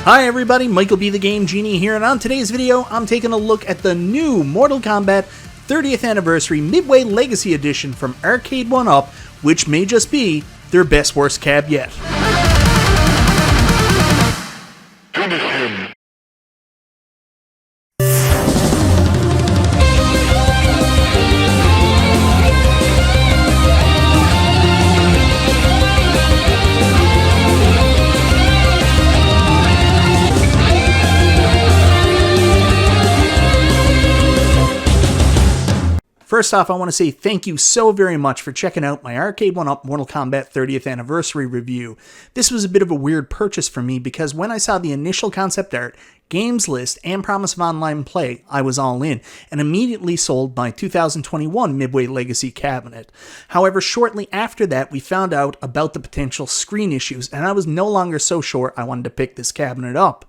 Hi everybody, MichaelBtheGameGenie here, and on today's video, I'm taking a look at the new Mortal Kombat 30th Anniversary Midway Legacy Edition from Arcade1Up, which may just be their best worst cab yet. Finish him. First off, I want to say thank you so very much for checking out my Arcade1Up Mortal Kombat 30th Anniversary review. This was a bit of a weird purchase for me because when I saw the initial concept art, games list, and promise of online play, I was all in, and immediately sold my 2021 Midway Legacy cabinet. However, shortly after that, we found out about the potential screen issues, and I was no longer so sure I wanted to pick this cabinet up.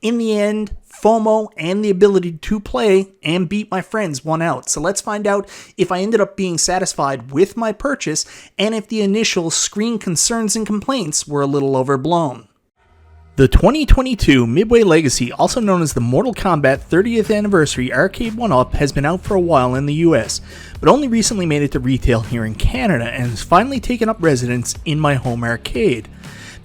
In the end, FOMO and the ability to play and beat my friends won out. So let's find out if I ended up being satisfied with my purchase and if the initial screen concerns and complaints were a little overblown. The 2022 Midway Legacy, also known as the Mortal Kombat 30th Anniversary Arcade1Up, has been out for a while in the US, but only recently made it to retail here in Canada and has finally taken up residence in my home arcade.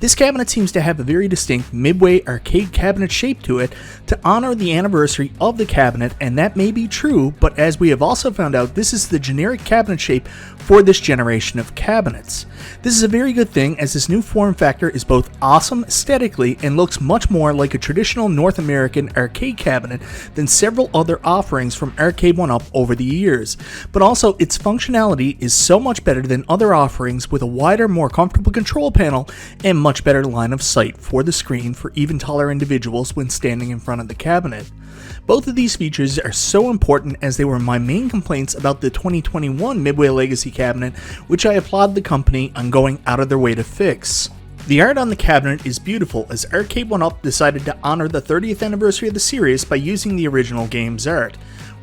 This cabinet seems to have a very distinct Midway arcade cabinet shape to it to honor the anniversary of the cabinet, and that may be true, but as we have also found out, this is the generic cabinet shape for this generation of cabinets. This is a very good thing, as this new form factor is both awesome aesthetically and looks much more like a traditional North American arcade cabinet than several other offerings from Arcade1Up over the years. But also, its functionality is so much better than other offerings with a wider, more comfortable control panel and much better line of sight for the screen for even taller individuals when standing in front of the cabinet. Both of these features are so important, as they were my main complaints about the 2021 Midway Legacy cabinet, which I applaud the company on going out of their way to fix. The art on the cabinet is beautiful, as Arcade1Up decided to honor the 30th anniversary of the series by using the original game's art.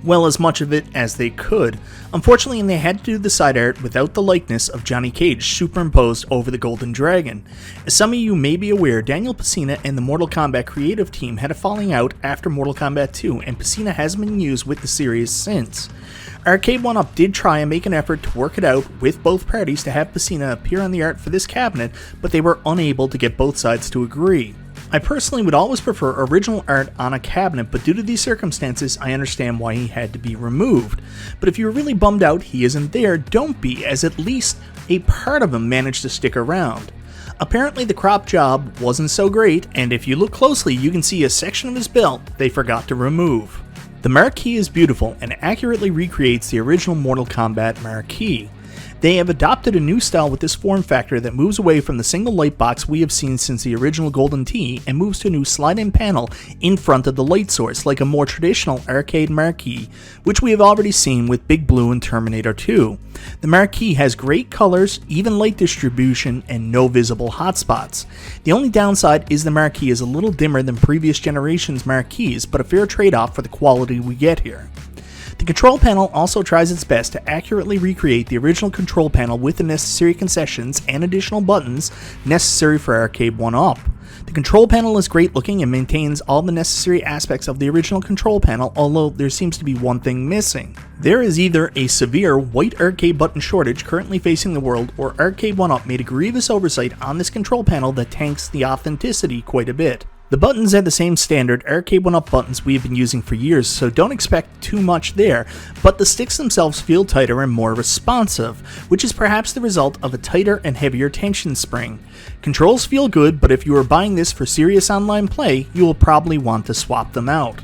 Well, as much of it as they could. Unfortunately, they had to do the side art without the likeness of Johnny Cage superimposed over the Golden Dragon. As some of you may be aware, Daniel Pesina and the Mortal Kombat creative team had a falling out after Mortal Kombat 2, and Pesina hasn't been used with the series since. Arcade1Up did try and make an effort to work it out with both parties to have Pesina appear on the art for this cabinet, but they were unable to get both sides to agree. I personally would always prefer original art on a cabinet, but due to these circumstances, I understand why he had to be removed. But if you're really bummed out he isn't there, don't be, as at least a part of him managed to stick around. Apparently the crop job wasn't so great, and if you look closely you can see a section of his belt they forgot to remove. The marquee is beautiful and accurately recreates the original Mortal Kombat marquee. They have adopted a new style with this form factor that moves away from the single light box we have seen since the original Golden Tee and moves to a new slide-in panel in front of the light source, like a more traditional arcade marquee, which we have already seen with Big Blue and Terminator 2. The marquee has great colors, even light distribution, and no visible hotspots. The only downside is the marquee is a little dimmer than previous generations' marquees, but a fair trade-off for the quality we get here. The control panel also tries its best to accurately recreate the original control panel with the necessary concessions and additional buttons necessary for Arcade1Up. The control panel is great looking and maintains all the necessary aspects of the original control panel, although there seems to be one thing missing. There is either a severe white arcade button shortage currently facing the world, or Arcade1Up made a grievous oversight on this control panel that tanks the authenticity quite a bit. The buttons are the same standard Arcade1Up buttons we have been using for years, so don't expect too much there, but the sticks themselves feel tighter and more responsive, which is perhaps the result of a tighter and heavier tension spring. Controls feel good, but if you are buying this for serious online play, you will probably want to swap them out.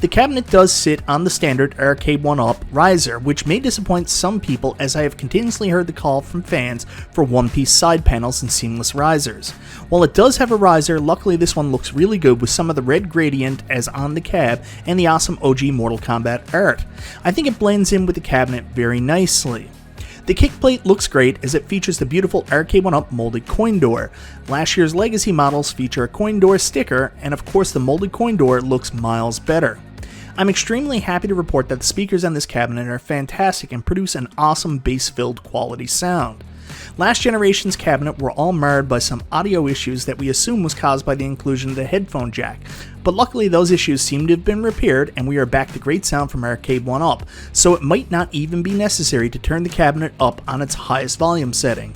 The cabinet does sit on the standard Arcade1Up riser, which may disappoint some people, as I have continuously heard the call from fans for one-piece side panels and seamless risers. While it does have a riser, luckily this one looks really good with some of the red gradient as on the cab and the awesome OG Mortal Kombat art. I think it blends in with the cabinet very nicely. The kickplate looks great, as it features the beautiful Arcade1Up molded coin door. Last year's Legacy models feature a coin door sticker, and of course the molded coin door looks miles better. I'm extremely happy to report that the speakers on this cabinet are fantastic and produce an awesome bass-filled quality sound. Last generation's cabinet were all marred by some audio issues that we assume was caused by the inclusion of the headphone jack, but luckily those issues seem to have been repaired and we are back to great sound from Arcade1Up, so it might not even be necessary to turn the cabinet up on its highest volume setting.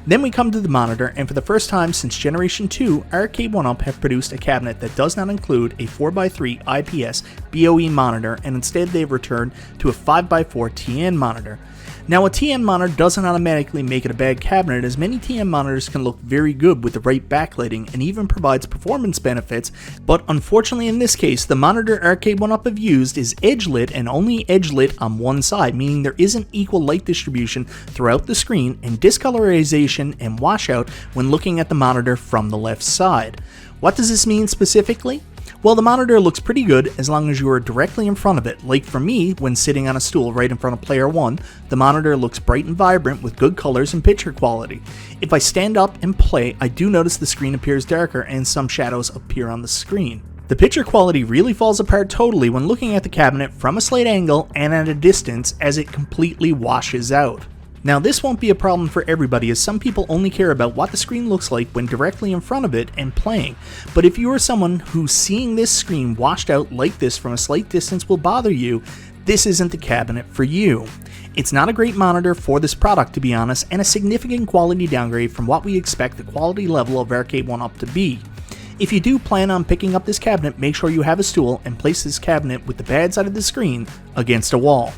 Then we come to the monitor, and for the first time since Generation 2, Arcade1Up have produced a cabinet that does not include a 4x3 IPS BOE monitor, and instead they've returned to a 5x4 TN monitor. Now, a TN monitor doesn't automatically make it a bad cabinet, as many TN monitors can look very good with the right backlighting and even provides performance benefits, but unfortunately in this case, the monitor Arcade1Up have used is edge lit and only edge lit on one side, meaning there isn't equal light distribution throughout the screen and discolorization and washout when looking at the monitor from the left side. What does this mean specifically? Well, the monitor looks pretty good as long as you are directly in front of it. Like for me, when sitting on a stool right in front of player 1, the monitor looks bright and vibrant with good colors and picture quality. If I stand up and play, I do notice the screen appears darker and some shadows appear on the screen. The picture quality really falls apart totally when looking at the cabinet from a slight angle and at a distance, as it completely washes out. Now, this won't be a problem for everybody, as some people only care about what the screen looks like when directly in front of it and playing, but if you are someone who's seeing this screen washed out like this from a slight distance will bother you, this isn't the cabinet for you. It's not a great monitor for this product, to be honest, and a significant quality downgrade from what we expect the quality level of Arcade1Up to be. If you do plan on picking up this cabinet, make sure you have a stool and place this cabinet with the bad side of the screen against a wall.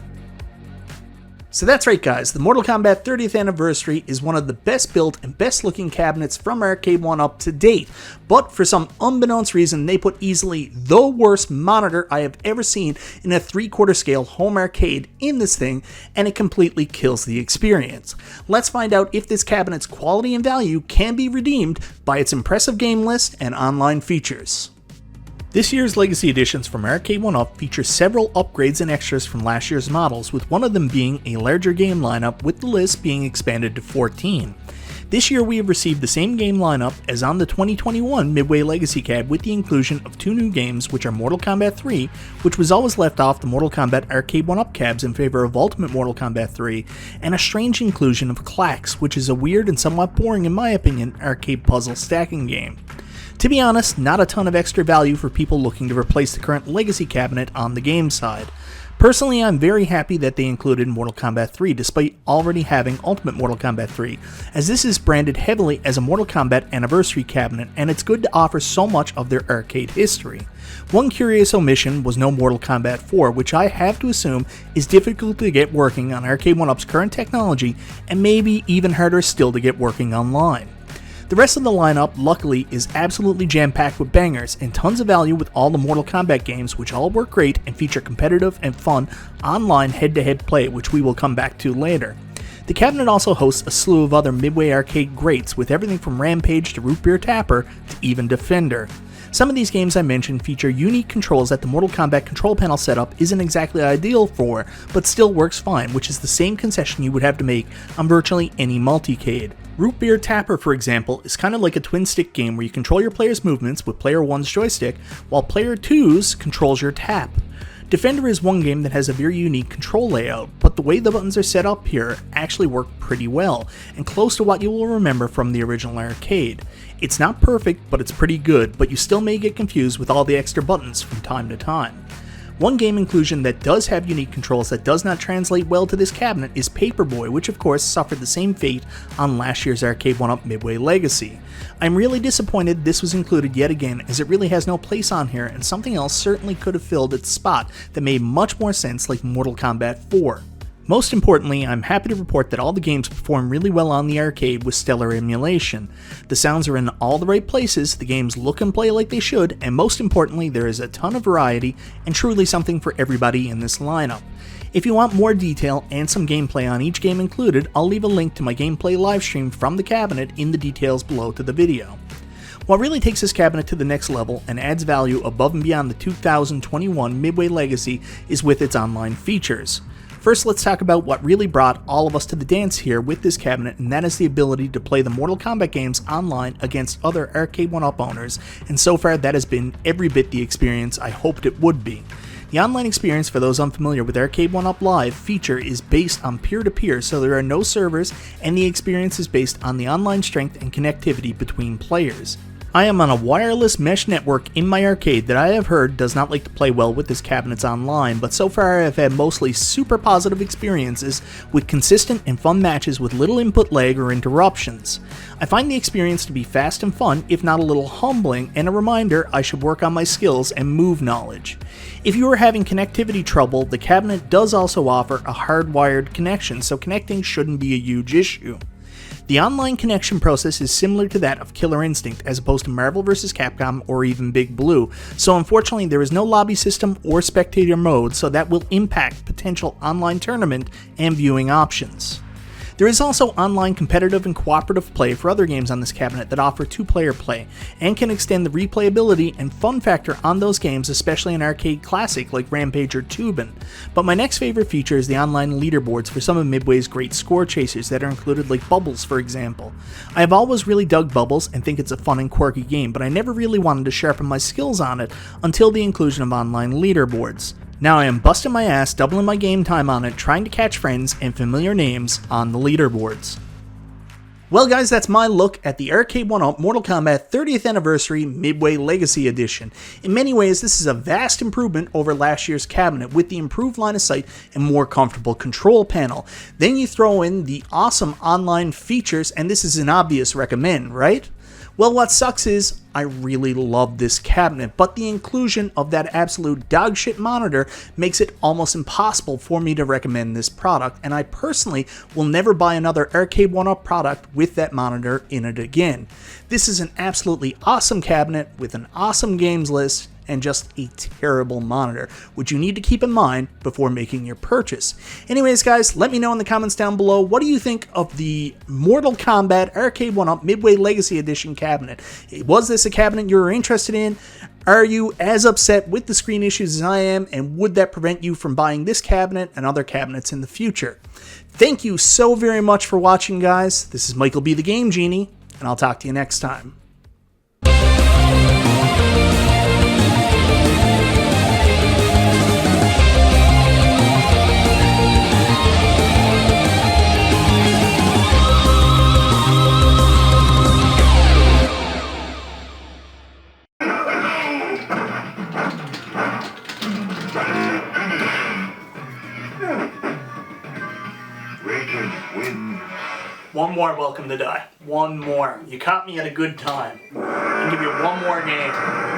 So that's right guys, the Mortal Kombat 30th Anniversary is one of the best built and best looking cabinets from Arcade1Up to date, but for some unbeknownst reason they put easily the worst monitor I have ever seen in a 3/4 scale home arcade in this thing, and it completely kills the experience. Let's find out if this cabinet's quality and value can be redeemed by its impressive game list and online features. This year's Legacy Editions from Arcade1Up feature several upgrades and extras from last year's models, with one of them being a larger game lineup, with the list being expanded to 14. This year we have received the same game lineup as on the 2021 Midway Legacy Cab, with the inclusion of 2 new games, which are Mortal Kombat 3, which was always left off the Mortal Kombat Arcade1Up cabs in favor of Ultimate Mortal Kombat 3, and a strange inclusion of Clax, which is a weird and somewhat boring, in my opinion, arcade puzzle stacking game. To be honest, not a ton of extra value for people looking to replace the current Legacy cabinet on the game side. Personally, I'm very happy that they included Mortal Kombat 3 despite already having Ultimate Mortal Kombat 3, as this is branded heavily as a Mortal Kombat Anniversary cabinet, and it's good to offer so much of their arcade history. One curious omission was no Mortal Kombat 4, which I have to assume is difficult to get working on Arcade1Up's current technology, and maybe even harder still to get working online. The rest of the lineup, luckily, is absolutely jam-packed with bangers and tons of value with all the Mortal Kombat games, which all work great and feature competitive and fun online head-to-head play, which we will come back to later. The cabinet also hosts a slew of other Midway arcade greats, with everything from Rampage to Root Beer Tapper to even Defender. Some of these games I mentioned feature unique controls that the Mortal Kombat control panel setup isn't exactly ideal for, but still works fine, which is the same concession you would have to make on virtually any multicade. Root Beer Tapper, for example, is kind of like a twin-stick game where you control your player's movements with player 1's joystick, while player 2's controls your tap. Defender is one game that has a very unique control layout, but the way the buttons are set up here actually work pretty well, and close to what you will remember from the original arcade. It's not perfect, but it's pretty good, but you still may get confused with all the extra buttons from time to time. One game inclusion that does have unique controls that does not translate well to this cabinet is Paperboy, which of course suffered the same fate on last year's Arcade1Up Midway Legacy. I'm really disappointed this was included yet again, as it really has no place on here, and something else certainly could have filled its spot that made much more sense, like Mortal Kombat 4. Most importantly, I'm happy to report that all the games perform really well on the arcade with stellar emulation. The sounds are in all the right places, the games look and play like they should, and most importantly, there is a ton of variety and truly something for everybody in this lineup. If you want more detail and some gameplay on each game included, I'll leave a link to my gameplay livestream from the cabinet in the details below to the video. What really takes this cabinet to the next level and adds value above and beyond the 2021 Midway Legacy is with its online features. First, let's talk about what really brought all of us to the dance here with this cabinet, and that is the ability to play the Mortal Kombat games online against other Arcade1Up owners, and so far that has been every bit the experience I hoped it would be. The online experience, for those unfamiliar with Arcade1Up Live feature, is based on peer-to-peer, so there are no servers, and the experience is based on the online strength and connectivity between players. I am on a wireless mesh network in my arcade that I have heard does not like to play well with this cabinets online, but so far I have had mostly super positive experiences with consistent and fun matches with little input lag or interruptions. I find the experience to be fast and fun, if not a little humbling, and a reminder I should work on my skills and move knowledge. If you are having connectivity trouble, the cabinet does also offer a hardwired connection, so connecting shouldn't be a huge issue. The online connection process is similar to that of Killer Instinct, as opposed to Marvel vs. Capcom or even Big Blue, so unfortunately there is no lobby system or spectator mode, so that will impact potential online tournament and viewing options. There is also online competitive and cooperative play for other games on this cabinet that offer two-player play, and can extend the replayability and fun factor on those games, especially an arcade classic like Rampage or Tubin. But my next favorite feature is the online leaderboards for some of Midway's great score chasers that are included, like Bubbles for example. I have always really dug Bubbles and think it's a fun and quirky game, but I never really wanted to sharpen my skills on it until the inclusion of online leaderboards. Now I am busting my ass, doubling my game time on it, trying to catch friends and familiar names on the leaderboards. Well guys, that's my look at the Arcade1Up Mortal Kombat 30th Anniversary Midway Legacy Edition. In many ways, this is a vast improvement over last year's cabinet with the improved line of sight and more comfortable control panel. Then you throw in the awesome online features, and this is an obvious recommend, right? Well, what sucks is I really love this cabinet, but the inclusion of that absolute dogshit monitor makes it almost impossible for me to recommend this product, and I personally will never buy another Arcade1Up product with that monitor in it again. This is an absolutely awesome cabinet with an awesome games list and just a terrible monitor, which you need to keep in mind before making your purchase. Anyways guys, let me know in the comments down below, what do you think of the Mortal Kombat Arcade1Up Midway Legacy Edition cabinet? Was this a cabinet you were interested in? Are you as upset with the screen issues as I am, and would that prevent you from buying this cabinet and other cabinets in the future? Thank you so very much for watching guys. This is MichaelBtheGameGenie, and I'll talk to you next time. One more Welcome to Die. One more. You caught me at a good time. I'll give you one more game.